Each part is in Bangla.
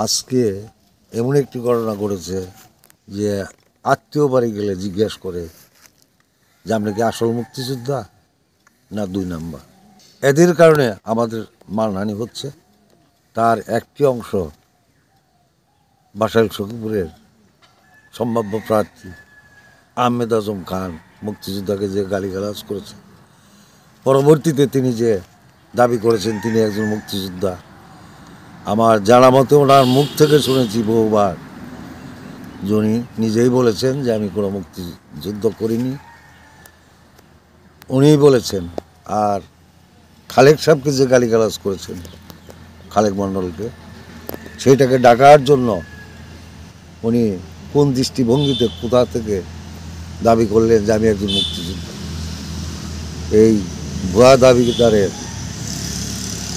আজকে এমন একটি ঘটনা ঘটেছে যে আত্মীয় বাড়ি গেলে জিজ্ঞেস করে যে আপনি কি আসল মুক্তিযোদ্ধা না ২ নাম্বার। এদের কারণে আমাদের মানহানি হচ্ছে। তার একটি অংশ বাসাইল সখীপুরের সম্ভাব্য প্রার্থী আহমেদ আজম খান মুক্তিযোদ্ধাকে যে গালিগালাজ করেছে, পরবর্তীতে তিনি যে দাবি করেছেন তিনি একজন মুক্তিযোদ্ধা, আমার জানা মতে ওনার মুখ থেকে শুনেছি বহুবার, যিনি নিজেই বলেছেন যে আমি কোনো মুক্তিযুদ্ধ করিনি, উনিই বলেছেন। আর খালেক সাহেবকে যে গালিগালাজ করেছেন, খালেক মণ্ডলকে, সেইটাকে ডাকার জন্য উনি কোন দৃষ্টিভঙ্গিতে কোথা থেকে দাবি করলেন যে আমি একজন মুক্তিযোদ্ধা। এই ভুয়া দাবিদারের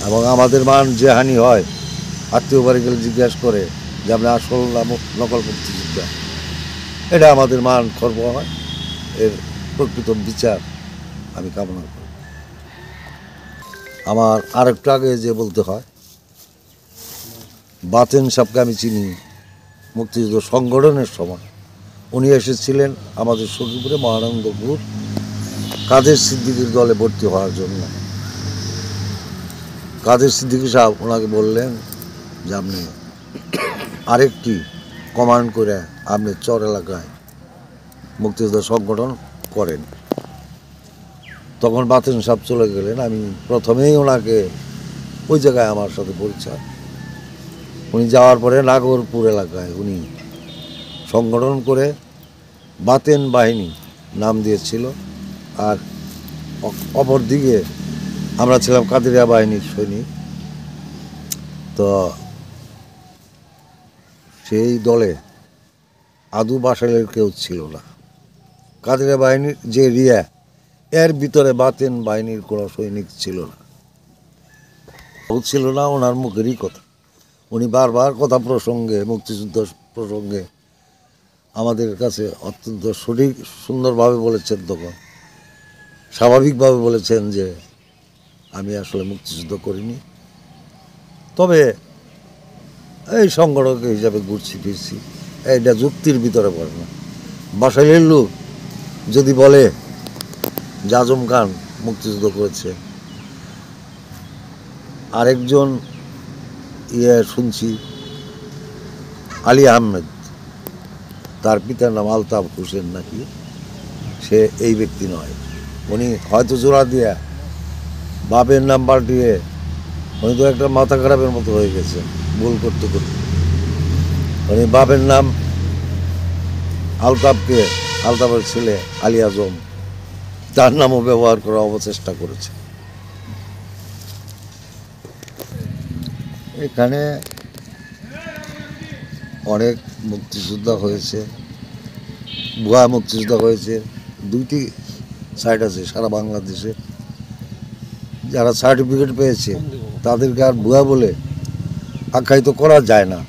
এবং আমাদের মান যে হানি হয়, আত্মীয় বাড়ি গেলে জিজ্ঞাসা করে যে আমরা আসল নকল মুক্তিযোদ্ধা, এটা আমাদের মান খর্ব হয়। এর প্রকৃত বিচার আমি কামনা করি। আমার আরেকটু আগে যে বলতে হয়, বাতেন সাহেবকে আমি চিনি মুক্তিযুদ্ধ সংগঠনের সময়। উনি এসেছিলেন আমাদের সখীপুরে মহানন্দপুর কাদের সিদ্দিকীর দলে ভর্তি হওয়ার জন্য। কাদের সিদ্দিকী সাহেব ওনাকে বললেন যে আপনি আরেকটি কমান্ড করে আপনি চর এলাকায় মুক্তিযুদ্ধ সংগঠন করেন। তখন বাতেন সাহেব চলে গেলেন। আমি প্রথমেই ওনাকে ওই জায়গায় আমার সাথে পরিচয়। উনি যাওয়ার পরে নাগরপুর এলাকায় উনি সংগঠন করে বাতেন বাহিনী নাম দিয়েছিল, আর অপরদিকে আমরা ছিলাম কাদেরিয়া বাহিনীর সৈনিক। তো সেই দলে আদু বাসাইলের কেউ ছিল না। কাদেরিয়া বাহিনীর যে এরিয়া, এর ভিতরে বাতেন বাহিনীর কোনো সৈনিক ছিল না, ছিল না। ওনার মুখেরই কথা, উনি বারবার কথা প্রসঙ্গে, মুক্তিযুদ্ধ প্রসঙ্গে আমাদের কাছে অত্যন্ত সঠিক সুন্দরভাবে বলেছেন। তখন স্বাভাবিকভাবে বলেছেন যে আমি আসলে মুক্তিযুদ্ধ করিনি, তবে এই সংগঠক হিসাবে ঘুরছি ফিরছি। এইটা যুক্তির ভিতরে পড়ে না। বাসাইলের লোক যদি বলে যে আজম খান মুক্তিযুদ্ধ করেছে, আরেকজন শুনছি আলী আহমেদ, তার পিতার নাম আলতাফ হোসেন নাকি, সে এই ব্যক্তি নয়। উনি হয়তো জোড়া দিয়ে বাপের নাম পাল্টিয়ে উনি তো একটা মাথা খারাপের মতো হয়ে গেছে ভুল করতে করতে। উনি বাপের নাম আলতাফকে, আলতাফের ছেলে আলী আজম, তার নামও ব্যবহার করার অবচেষ্টা করেছে। এখানে অনেক মুক্তিযোদ্ধা হয়েছে, ভুয়া মুক্তিযোদ্ধা হয়েছে। দুইটি সাইড আছে সারা বাংলাদেশে। যারা সার্টিফিকেট পেয়েছে তাদেরকে আর ভুয়া বলে আখ্যায়িত করা যায় না,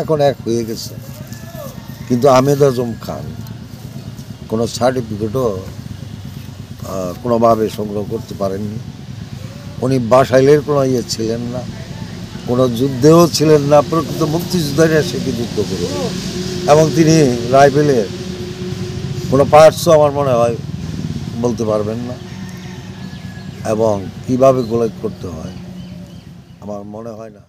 এখন এক হয়ে গেছে। কিন্তু আহমেদ আজম খান কোনো সার্টিফিকেটও কোনোভাবে সংগ্রহ করতে পারেননি। উনি বাসাইলের কোনো ছিলেন না, কোনো যুদ্ধেও ছিলেন না। প্রকৃত মুক্তিযোদ্ধারা সেটি যুদ্ধ করে, এবং তিনি রাইফেলের কোনো পার্টসও আমার মনে হয় বলতে পারবেন না, এবং কিভাবে গোলাইট করতে হয় আমার মনে হয় না।